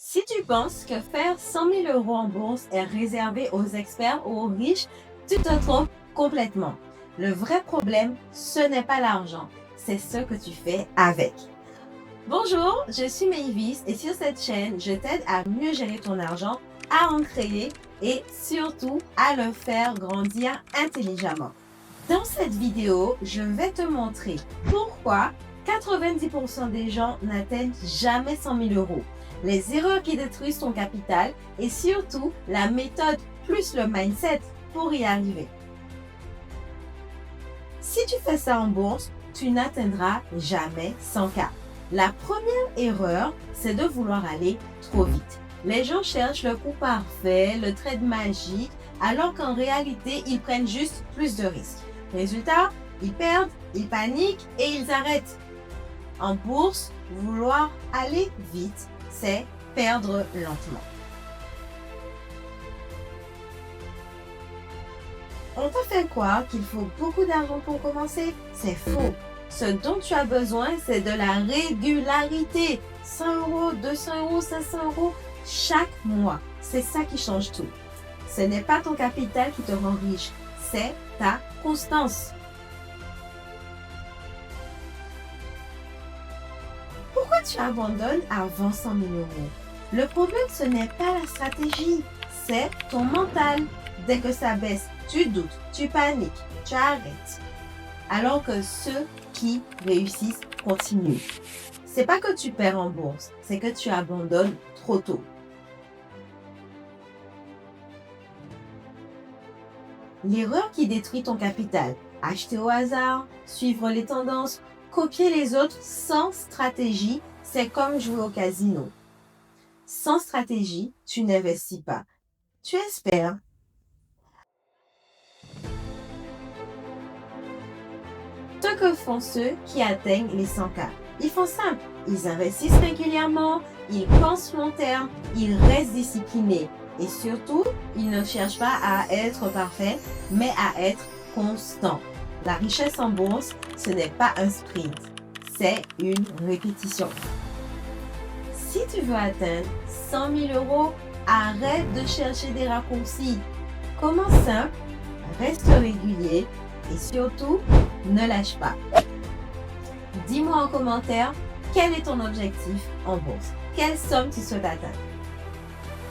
Si tu penses que faire 100 000 euros en bourse est réservé aux experts ou aux riches, tu te trompes complètement. Le vrai problème, ce n'est pas l'argent, c'est ce que tu fais avec. Bonjour, je suis Maëvis et sur cette chaîne, je t'aide à mieux gérer ton argent, à en créer et surtout à le faire grandir intelligemment. Dans cette vidéo, je vais te montrer pourquoi 90% des gens n'atteignent jamais 100 000 euros, les erreurs qui détruisent ton capital et surtout la méthode plus le mindset pour y arriver. Si tu fais ça en bourse, tu n'atteindras jamais 100K. La première erreur, c'est de vouloir aller trop vite. Les gens cherchent le coup parfait, le trade magique, alors qu'en réalité, ils prennent juste plus de risques. Résultat, ils perdent, ils paniquent et ils arrêtent. En bourse, vouloir aller vite, c'est perdre lentement. On te fait croire qu'il faut beaucoup d'argent pour commencer. C'est faux. Ce dont tu as besoin, c'est de la régularité. 100 euros, 200 euros, 500 euros chaque mois. C'est ça qui change tout. Ce n'est pas ton capital qui te rend riche, c'est ta constance. Pourquoi tu abandonnes avant 100 000 euros? Le problème, ce n'est pas la stratégie, c'est ton mental. Dès que ça baisse, tu doutes, tu paniques, tu arrêtes. Alors que ceux qui réussissent continuent. C'est pas que tu perds en bourse, c'est que tu abandonnes trop tôt. L'erreur qui détruit ton capital, acheter au hasard, suivre les tendances, copier les autres sans stratégie, c'est comme jouer au casino. Sans stratégie, tu n'investis pas. Tu espères. Ce que font ceux qui atteignent les 100K. Ils font simple, ils investissent régulièrement, ils pensent long terme, ils restent disciplinés. Et surtout, ils ne cherchent pas à être parfaits, mais à être constants. La richesse en bourse, ce n'est pas un sprint, c'est une répétition. Si tu veux atteindre 100 000 euros, arrête de chercher des raccourcis. Commence simple, reste régulier et surtout, ne lâche pas. Dis-moi en commentaire quel est ton objectif en bourse. Quelle somme tu souhaites atteindre?